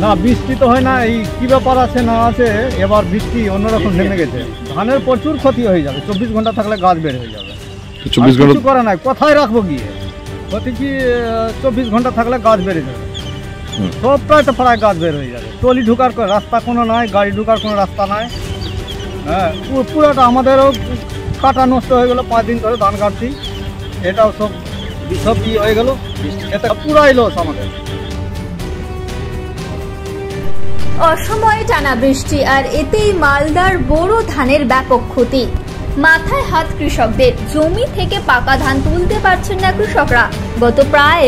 না বৃষ্টি তো হয় না, এই কি ব্যাপার আছে না আছে, এবার বৃষ্টি অন্যরকম নেমে গেছে। ধানের প্রচুর ক্ষতি হয়ে যাবে, 24 ঘন্টা থাকলে গাছ বের হয়ে যাবে। 24 ঘন্টা করে নাই, কোথায় রাখবো গিয়ে? ক্ষতি কি 24 ঘন্টা থাকলে গাছ বেড়ে যাবে, সব প্রায় গাছ বের হয়ে যাবে। টলি ঢুকার রাস্তা কোনো নাই, গাড়ি ঢুকার কোনো রাস্তা নাই। হ্যাঁ, পুরোটা আমাদেরও কাটা নষ্ট হয়ে গেল। 5 দিন ধরে ধান কাটছি, এটাও সব হয়ে গেল, এটা পুরাই লস আমাদের। অসময়ে টানা বৃষ্টি আর এতেই মালদার বোরো ধানের ব্যাপক ক্ষতি। মাথায় হাত কৃষকদের, জমি থেকে পাকা ধান তুলতে পারছেন না কৃষকরা। গত প্রায়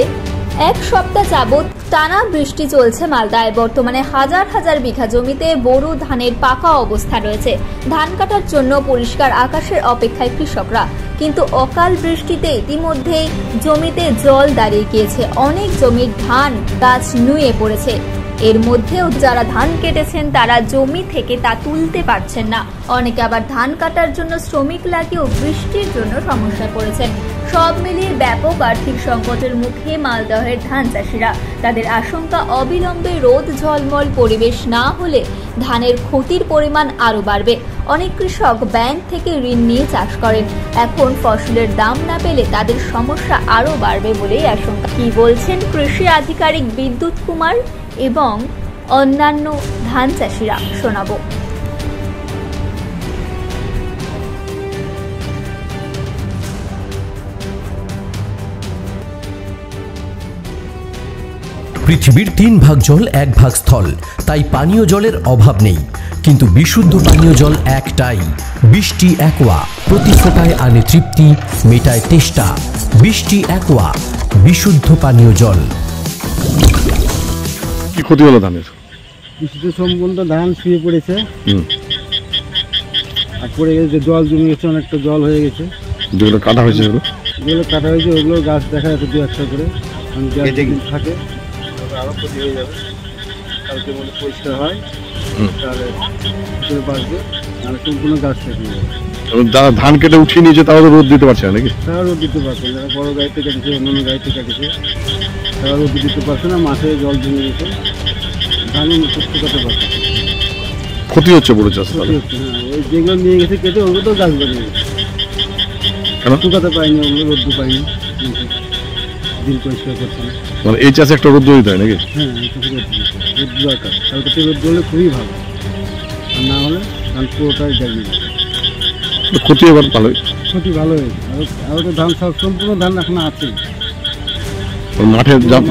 1 সপ্তাহ যাবৎ টানা বৃষ্টি চলছে মালদায়। বর্তমানে হাজার হাজার বিঘা জমিতে বোরো ধানের পাকা অবস্থা রয়েছে। ধান কাটার জন্য পরিষ্কার আকাশের অপেক্ষায় কৃষকরা, কিন্তু অকাল বৃষ্টিতে ইতিমধ্যেই জমিতে জল দাঁড়িয়ে গিয়েছে। অনেক জমির ধান গাছ নুয়ে পড়েছে। এর মধ্যেও যারা ধান কেটেছেন তারা জমি থেকে তা তুলতে পারছেন না। অনেকে আবার ধান কাটার জন্য শ্রমিক লাগিয়েও বৃষ্টির জন্য সমস্যায় পড়েছেন। সব মিলিয়ে ব্যাপক আর্থিক সংকটের মুখে মালদহের ধান চাষিরা। তাদের আশঙ্কা, অবিলম্বে রোদ ঝলমল পরিবেশ না হলে ধানের ক্ষতির পরিমাণ আরও বাড়বে। অনেক কৃষক ব্যাংক থেকে ঋণ নিয়ে চাষ করেন। এখন ফসলের দাম না পেলে তাদের সমস্যা আরও বাড়বে বলেই আশঙ্কা। কি বলছেন কৃষি আধিকারিক বিদ্যুৎ কুমার এবং অন্যান্য ধান চাষিরা, শোনাবো। পৃথিবীর 3 ভাগ জল 1 ভাগ স্থল, তাই পানীয় জলের অভাব নেই। কিন্তু বিশুদ্ধ পানীয় জল একটাই, বৃষ্টি অ্যাকোয়া। প্রতি ফোঁটায় আনে তৃপ্তি, মেটায় তেষ্টা। বৃষ্টি অ্যাকোয়া, বিশুদ্ধ পানীয় জল। কি ক্ষতি হলো ধানের? বৃষ্টিতে সম্পূর্ণ ধান শুয়ে পড়েছে, আর পড়ে গেছে, জল জমে গেছে, অনেকটা জল হয়ে গেছে। যেগুলো কাটা হয়েছে ওগুলো গাছ দেখা যাচ্ছে 2-1টা করে থাকে, আরো ক্ষতি হয়ে যাবে। কালকে মধ্যে পরিষ্কার হয় তাহলে বাঁচবে, আর সম্পূর্ণ গাছ থেকে যারা ধান কেটে উঠিয়ে নিয়েছে তারা তো রোদ দিতে পারছে না নাকি? তারা রোদ দিতে পারছে না, যারা বড় গাড়িতে কেটেছে, অন্যান্য গাড়িতে কেটেছে, তারা রোদ দিতে পারছে না। মাঠে জল জমে গেছে, ধানও শুকাতে পারছে, ক্ষতি হচ্ছে পুরো চাষ। ক্ষতি হচ্ছে। হ্যাঁ, ওই যেগুলো নিয়ে গেছে কেটে, ওগুলো তো গাছ বেরিয়ে গেছে, শুকাতে পাইনি, ওগুলো রোদ্দু পাইনি, দিন পরিষ্কার করছে না। মানে এই চাষে একটা রোদ্দু দিতে হয় নাকি? হ্যাঁ, রোদ দরকার, কালকে রোদ দিলে খুবই ভালো, আর না হলে ধান পুরোটাই জ্বালিয়ে যাবে। ক্ষতি এবার ভালোই, ক্ষতি ভালো হয়েছে। আরও তো ধান সব সম্পূর্ণ ধান এখন আছে, মাঠে ধান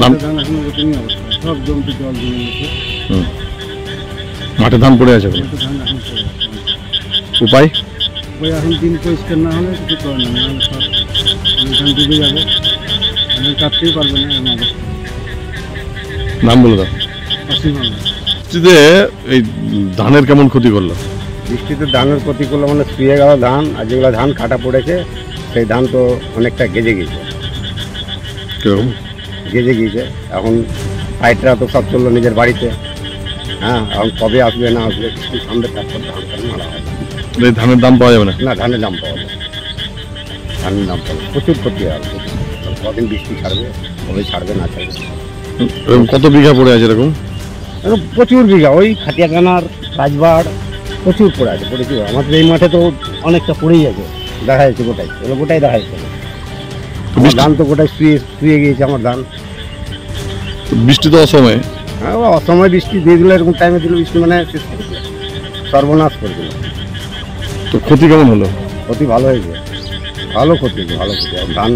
এখন এরকমই অবস্থা, সব জমিতে জল জমে গেছে, মাঠে ধান পড়ে আছে। ধান এখন পড়ে আছে। উপায় এখন দিন পরিষ্কার না হলে কিছু করে না, নাহলে সব ধান ডুবে যাবে, আমি কাটতেই পারবে না এমন অবস্থা। নাম বলে দাও। বৃষ্টিতে এই ধানের কেমন ক্ষতি করলো? বৃষ্টিতে ধানের ক্ষতি করলো মানে শুয়ে গেল ধান, আর যেগুলো ধান কাটা পড়েছে সেই ধান তো অনেকটা গেজে গিয়েছে। কিরকম গেজে গিয়েছে? এখন পাইটরা তো সব চললো নিজের বাড়িতে। হ্যাঁ, এখন কবে আসবে না আসবে বৃষ্টির সামনে, তারপর ধান মারা হবে। এই ধানের দাম পাওয়া যাবে না? না, ধানের দাম পাওয়া যাবে, ধানের দাম পাওয়া যাবে, প্রচুর ক্ষতি হবে। কদিন বৃষ্টি ছাড়বে, কবে ছাড়বে না ছাড়বে। কত বিঘা পড়ে আছে এরকম? প্রচুর বিঘা, ওই খাটিয়াখানার রাজবাড় প্রচুর পড়ে আছে, প্রচুর। আমাদের এই মাঠে তো অনেকটা পড়েই আছে, দেখা যাচ্ছে গোটাই, গোটাই দেখা যাচ্ছে। ধান তো গোটাই শুয়ে গিয়েছে আমার ধান। বৃষ্টি তো অসময়ে। হ্যাঁ, অসময় বৃষ্টি দিয়ে দিল, এরকম টাইমে দিল বৃষ্টি, মানে শেষ করে দিল, সর্বনাশ করে দিল। তো ক্ষতি কেমন হলো? ক্ষতি ভালো হয়েছে, ভালো ক্ষতি, ভালো ক্ষতি। ধান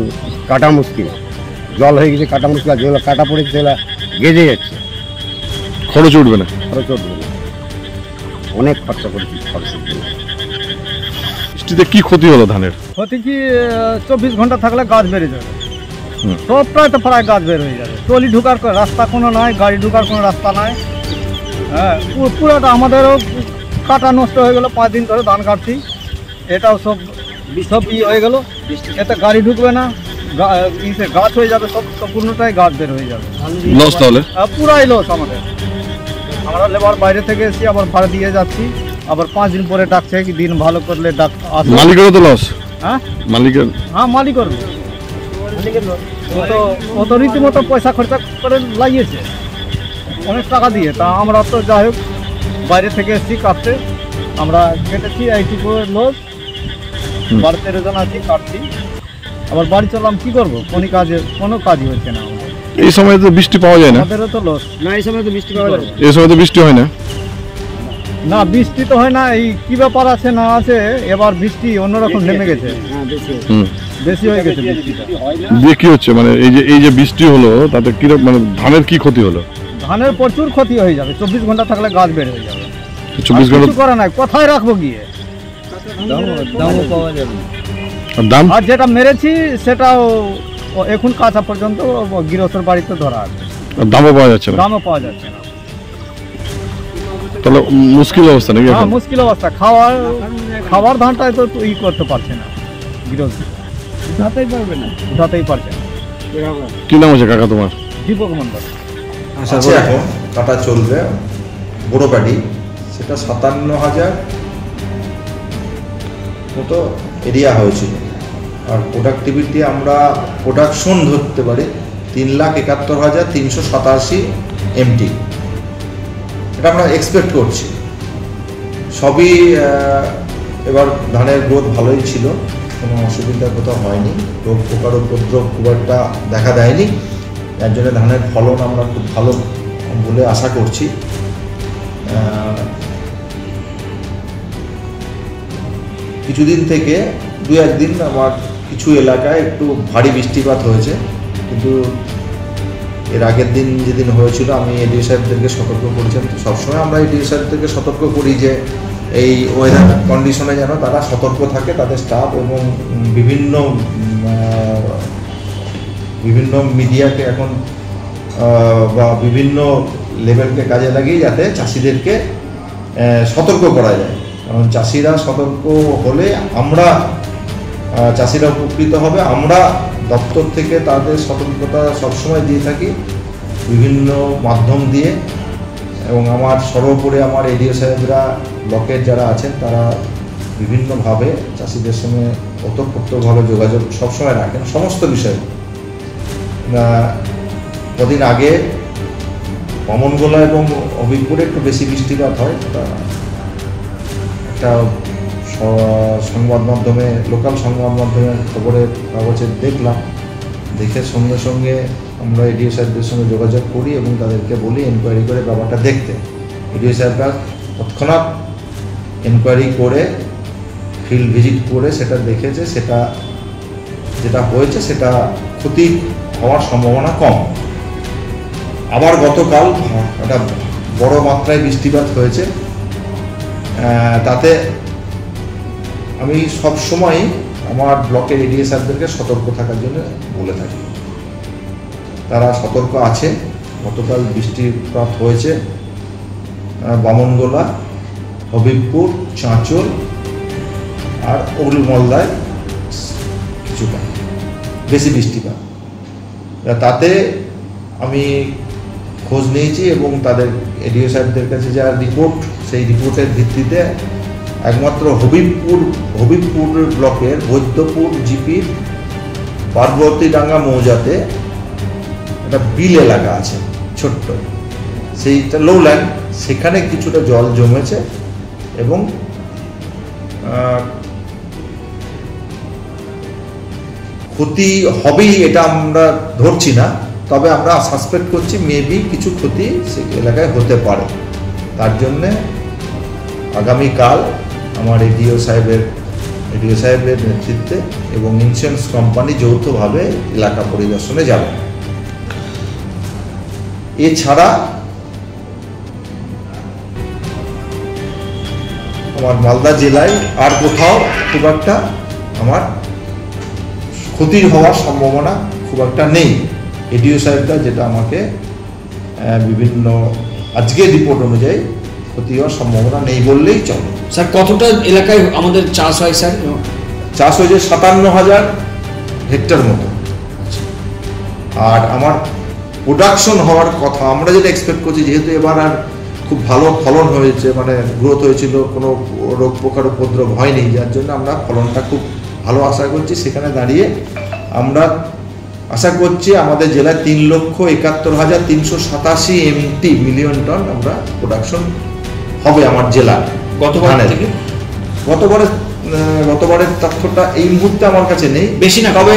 কাটা মুশকিল, জল হয়ে গেছে, কাটা মুশকিল। যেগুলো কাটা পড়েছে সেগুলো গেজে যাচ্ছে। খরচ উঠবে না? খরচ উঠবে না, অনেক খরচা করেছি, খরচ উঠবে না। বৃষ্টিতে কি ক্ষতি হলো ধানের? ক্ষতি কি 24 ঘন্টা থাকলে গাছ বেড়ে যাবে, সব প্রায় গাছ বের হয়ে যাবে। টলি ঢুকার রাস্তা কোনো নাই, গাড়ি ঢুকার কোনো রাস্তা নাই। হ্যাঁ, পুরোটা আমাদেরও কাটা নষ্ট হয়ে গেল। 5 দিন ধরে ধান কাটছি, এটাও সব হয়ে গেল, এতে গাড়ি ঢুকবে না, গাছ হয়ে যাবে, সব সম্পূর্ণটাই গাছ বের হয়ে যাবে। লস তাহলে? পুরাই লস আমাদের। আমরা লেবার বাইরে থেকে এসে আবার ভাড়া দিয়ে যাচ্ছি, আবার 5 দিন পরে ডাকছে কি দিন ভালো করলে ডাক। মালিকেরও তো লস? হ্যাঁ, মালিকের। হ্যাঁ, মালিকের ও তো রীতিমতো পয়সা খরচা করে লাগিয়েছে, অনেক টাকা দিয়ে। তা আমরা তো যাই হোক বাইরে থেকে এসেছি কাটতে, আমরা কেটেছি এইটুকু লোক, 12-13 জন আছি কাটছি, আবার বাড়ি চললাম, কি করবো, কোনো কাজই হচ্ছে না আমাদের। এই সময় তো বৃষ্টি পাওয়া যায় না, আমাদেরও তো লস। না এই সময় তো বৃষ্টি পাওয়া যাবে এই সময় তো বৃষ্টি হয় না। না বৃষ্টি তো হয় না, এই কি ব্যাপার আছে না আছে, এবার বৃষ্টি অন্যরকম নেমে গেছে, হ্যাঁ বেশি বেশি হয়ে গেছে বৃষ্টিটা। দিয়ে কি হচ্ছে মানে এই যে বৃষ্টি হলো তাতে কিরকম মানে ধানের কি ক্ষতি হলো? ধানের প্রচুর ক্ষতি হয়ে যাবে, 24 ঘন্টা থাকলে গাছ বের হয়ে যাবে। 24 ঘন্টা কিছু করা নাই, কোথায় রাখবো গিয়ে, দামও পাওয়া যাবে। আর দাম? আর যেটা মেরেছি সেটাও এখন কাঁচা পর্যন্ত গৃহস্থর বাড়িতে ধরা আছে, আর দামও পাওয়া যাচ্ছে না, দামও পাওয়া যাচ্ছে না। তাহলে মুশকিল অবস্থা নাকি হ্যাঁ এখন? মুশকিল অবস্থা, খাবার ধানটাই তো ই করতে পারছে না গৃহস্থ, উঠাতেই পারবে না। উঠাতেই পারছে না। কি নাম আছে কাকা তোমার? দীপক মন্ডল। আছে এখন কাটা চলবে বড় প্যাডি, সেটা 57,000 মতো এরিয়া হয়েছিল। আর প্রোডাক্টিভিটি আমরা প্রোডাকশন ধরতে পারি 3,71,387 MT, এটা আমরা এক্সপেক্ট করছি। সবই এবার ধানের গ্রোথ ভালোই ছিল, কোনো অসুবিধা কোথাও হয়নি, রোগ পোকার উপদ্রব খুব একটা দেখা দেয়নি, যার জন্য ধানের ফলন আমরা খুব ভালো বলে আশা করছি। কিছুদিন থেকে 2-1 দিন আমার কিছু এলাকায় একটু ভারী বৃষ্টিপাত হয়েছে, কিন্তু এর আগের দিন যেদিন হয়েছিল আমি এডিও সাহেবদেরকে সতর্ক করেছিলাম। সবসময় আমরা এডিও সাহেবদেরকে সতর্ক করি যে এই ওয়েদার কন্ডিশনে যেন তারা সতর্ক থাকে, তাদের স্টাফ এবং বিভিন্ন মিডিয়াকে এখন বা বিভিন্ন লেভেলকে কাজে লাগিয়ে যাতে চাষিদেরকে সতর্ক করা যায়। কারণ চাষিরা সতর্ক হলে আমরা চাষিরা উপকৃত হবে। আমরা দপ্তর থেকে তাদের সতর্কতা সবসময় দিয়ে থাকি বিভিন্ন মাধ্যম দিয়ে, এবং আমার সর্বোপরি আমার এডিও সাহেবরা ব্লকের যারা আছেন তারা বিভিন্নভাবে চাষিদের সঙ্গে ওতপ্রোতভাবে যোগাযোগ সবসময় রাখেন সমস্ত বিষয়ে। কদিন আগে বামনগোলা এবং হবিবপুরে একটু বেশি বৃষ্টিপাত হয়, একটা সংবাদ মাধ্যমে, লোকাল সংবাদ মাধ্যমে খবরের কাগজে দেখলাম, দেখে সঙ্গে সঙ্গে আমরা এডিও সাহেবদের সঙ্গে যোগাযোগ করি এবং তাদেরকে বলি এনকোয়ারি করে ব্যাপারটা দেখতে। এডিও সাহেবরা তৎক্ষণাৎ এনকোয়ারি করে ফিল্ড ভিজিট করে সেটা দেখেছে, সেটা যেটা হয়েছে সেটা ক্ষতি হওয়ার সম্ভাবনা কম। আবার গতকাল একটা বড় মাত্রায় বৃষ্টিপাত হয়েছে, তাতে আমি সব সময় আমার ব্লকের এডিও সাহেবদেরকে সতর্ক থাকার জন্য বলে থাকি, তারা সতর্ক আছে। গতকাল বৃষ্টিপাত হয়েছে বামনগোলা, হবিবপুর, চাঁচল আর অগ্লুমলদায় কিছুটা বেশি বৃষ্টিপাত। তাতে আমি খোঁজ নিয়েছি এবং তাদের এডিও সাহেবদের কাছে যা রিপোর্ট, সেই রিপোর্টের ভিত্তিতে একমাত্র হবিবপুর ব্লকের বৈদ্যপুর জিপির পার্বতীডাঙ্গা মৌজাতে একটা বিল এলাকা আছে ছোট্ট, সেইটা লোল্যান্ড, সেখানে কিছুটা জল জমেছে এবং ক্ষতি হবেই এটা আমরা ধরছি না, তবে আমরা সাসপেক্ট করছি মেবি কিছু ক্ষতি সে এলাকায় হতে পারে। তার জন্যে আগামীকাল আমার এডিও সাহেবের নেতৃত্বে এবং ইন্স্যুরেন্স কোম্পানি যৌথভাবে এলাকা পরিদর্শনে যাবে। এছাড়া আমার মালদা জেলায় আর কোথাও খুব একটা আমার ক্ষতি হওয়ার সম্ভাবনা খুব একটা নেই। এডিও সাহেবরা যেটা আমাকে বিভিন্ন আজকের রিপোর্ট অনুযায়ী ক্ষতি হওয়ার সম্ভাবনা নেই বললেই চলে। স্যার কতটা এলাকায় আমাদের চাষ হয় স্যার? চাষ হয়েছে 57,000 হেক্টর মতো। আর আমার প্রোডাকশন হওয়ার কথা আমরা যেটা এক্সপেক্ট করছি, যেহেতু এবার আর খুব ভালো ফলন হয়েছে, মানে গ্রোথ হয়েছিল, কোনো রোগ পোকার উপদ্রব হয়নি, যার জন্য আমরা ফলনটা খুব ভালো আশা করছি। সেখানে দাঁড়িয়ে আমরা আশা করছি আমাদের জেলায় 3,71,387 MT মিলিয়ন টন আমরা প্রোডাকশন হবে আমার জেলায় গতবার থেকে গতবারের তথ্যটা এই মুহূর্তে আমার কাছে নেই, বেশি না, তবে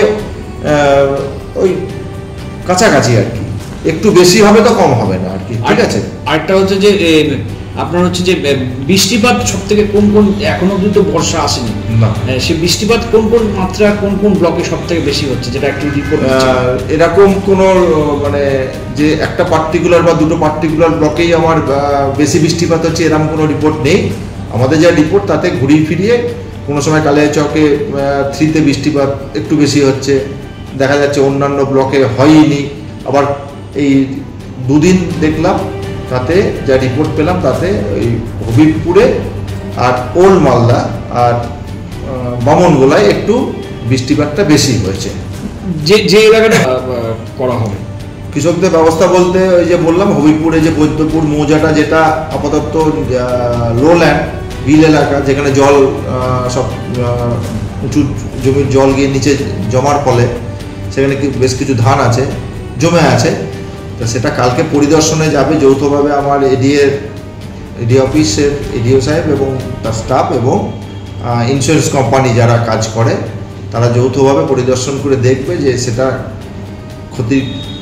ওই কাছাকাছি আর কি, একটু বেশি হবে তো কম হবে না আর কি, ঠিক আছে। আরেকটা হচ্ছে যে আপনার হচ্ছে যে বৃষ্টিপাত সব থেকে কোন কোন, এখনো অবধি তো বর্ষা আসেনি না, সেই বৃষ্টিপাত কোন কোন মাত্রা কোন কোন ব্লকে সব থেকে বেশি হচ্ছে, যেটা একটু রিপোর্ট এরকম কোনো মানে যে একটা পার্টিকুলার বা দুটো পার্টিকুলার ব্লকেই আমার বেশি বৃষ্টিপাত হচ্ছে এরকম কোনো রিপোর্ট নেই। আমাদের যা রিপোর্ট তাতে ঘুরিয়ে ফিরিয়ে কোনো সময় কালিয়াচকে 3-তে বৃষ্টিপাত একটু বেশি হচ্ছে, দেখা যাচ্ছে অন্যান্য ব্লকে হয়নি। আবার এই দুদিন দেখলাম তাতে যা রিপোর্ট পেলাম তাতে ওই হবিবপুরে আর ওল্ড মালদা আর বামনগোলায় একটু বৃষ্টিপাতটা বেশি হয়েছে। যে এলাকাটা করা হবে কৃষকদের ব্যবস্থা বলতে ওই যে বললাম হবিবপুরে যে বৈদ্যপুর মৌজাটা, যেটা আপাতত লো ল্যান্ড বিল এলাকা, যেখানে জল সব উঁচু জমির জল গিয়ে নিচে জমার ফলে সেখানে বেশ কিছু ধান আছে জমে আছে, তো সেটা কালকে পরিদর্শনে যাবে যৌথভাবে আমার এডি অফিসের এডিও সাহেব এবং তার স্টাফ এবং ইন্স্যুরেন্স কোম্পানি যারা কাজ করে তারা যৌথভাবে পরিদর্শন করে দেখবে যে সেটা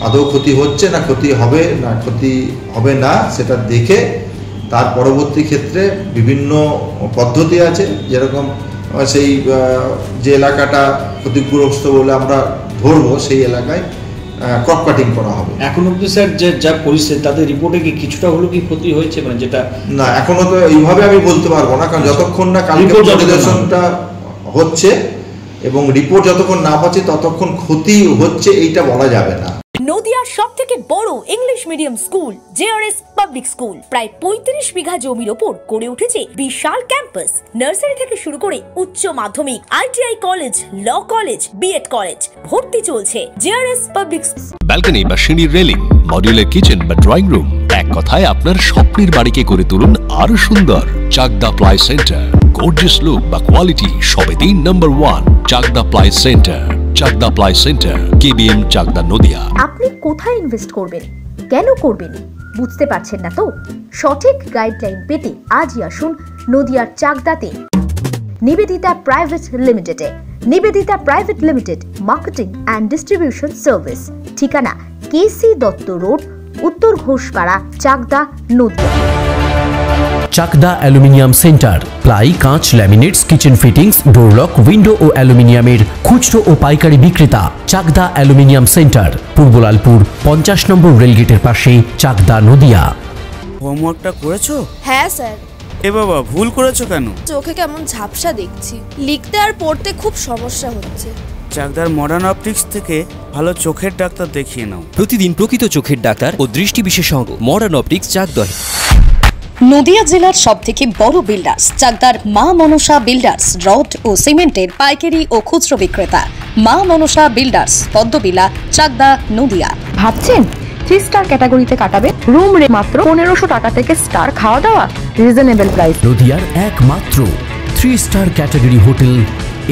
আদৌ ক্ষতি হচ্ছে না ক্ষতি হবে না সেটা দেখে তার পরবর্তী ক্ষেত্রে বিভিন্ন পদ্ধতি আছে, যেরকম সেই যে এলাকাটা ক্ষতিগ্রস্ত বলে আমরা ধরবো সেই এলাকায় ক্রপ কাটিং করা হবে। এখন অব্দি স্যার যে যা পরিস্থিতি তাদের রিপোর্টে কি কিছুটা হলো কি ক্ষতি হয়েছে, মানে যেটা না এখনো তো এইভাবে আমি বলতে পারবো না, কারণ যতক্ষণ না কালকে পরিদর্শনটা হচ্ছে এবং রিপোর্ট যতক্ষণ না পাচ্ছে ততক্ষণ ক্ষতি হচ্ছে এইটা বলা যাবে না। নদিয়ার সবথেকে বড় English medium school JRS public school প্রায় 35 বিঘা জমির ওপর গড়ে উঠেছে বিশাল ক্যাম্পাস। নার্সারি থেকে শুরু করে উচ্চ মাধ্যমিক, ITI college, law college, BEd college, ভর্তি চলছে জেআরএস পাবলিক। ব্যালকনি বা সিঁড়ির রেলিং, মডিউলার কিচেন বা ড্রয়িং রুম, এক কথায় আপনার স্বপ্নের বাড়িকে করে তুলুন আরো সুন্দর। Chakdaha ply centre, gorgeous look বা কোয়ালিটি সবেতেই number 1। Chakdaha ply centre, Chakdaha ply centre, KBM, Chakdaha, Nadia. আপনি কোথায় ইনভেস্ট করবেন, কেন করবেন বুঝতে পারছেন না তো? সঠিক গাইডলাইন পেতে আজই আসুন নদিয়ার চাকদাতে নিবেদিতা প্রাইভেট লিমিটেডে। Nivedita private limited marketing and distribution service, ঠিকানা কেসি দত্ত রোড, উত্তর Ghoshpara, Chakdah, Nadia. Chakdah aluminium centre, ply, কাঁচ, laminates, kitchen fittings, door lock, window ও অ্যালুমিনিয়ামের খুচরো ও পাইকারি বিক্রেতা। Chakdah aluminium centre, Purbalalpur 50 number রেলগেটের পাশে, চাকদা, নদিয়া। হোমওয়ার্কটা করেছো? হ্যাঁ স্যার। এ বাবা, ভুল করেছো কেন? চোখে কেমন ঝাপসা দেখছি, লিখতে আর পড়তে খুব সমস্যা হচ্ছে। চাকদার মডার্ন অপটিক্স থেকে ভালো চোখের ডাক্তার দেখিয়ে নাও। প্রতিদিন প্রকৃত চোখের ডাক্তার ও দৃষ্টি বিশেষজ্ঞ মডার্ন অপটিক্স, চাকদা। নদিয়া জেলার সবথেকে বড় বিল্ডার্স চাকদার মা মনসা বিল্ডার্স, রড ও সিমেন্টের পাইকারি ও খুচরো বিক্রেতা। মা মনসা বিল্ডার্স, পদ্মবিলা, চাকদা, নদিয়া। ভাবছেন 3 স্টার ক্যাটাগরিতে কাটাবেন? রুম রে মাত্র 1500 টাকা থেকে স্টার, খাওয়া দাওয়া রিজনেবল প্রাইস। নদিয়ার একমাত্র 3 স্টার ক্যাটাগরি হোটেল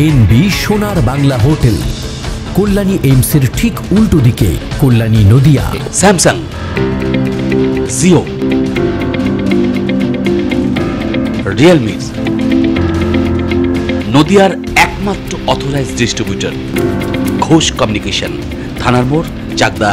এনবি সোনার বাংলা হোটেল, কল্যাণী এইমসের ঠিক উল্টো দিকে, কল্যাণী, নদিয়া। স্যামসাং, জিও, রিয়েলমি, নদিয়ার একমাত্র অথরাইজড ডিস্ট্রিবিউটর ঘোষ কমিউনিকেশন, থানার মোড়, চাকদা,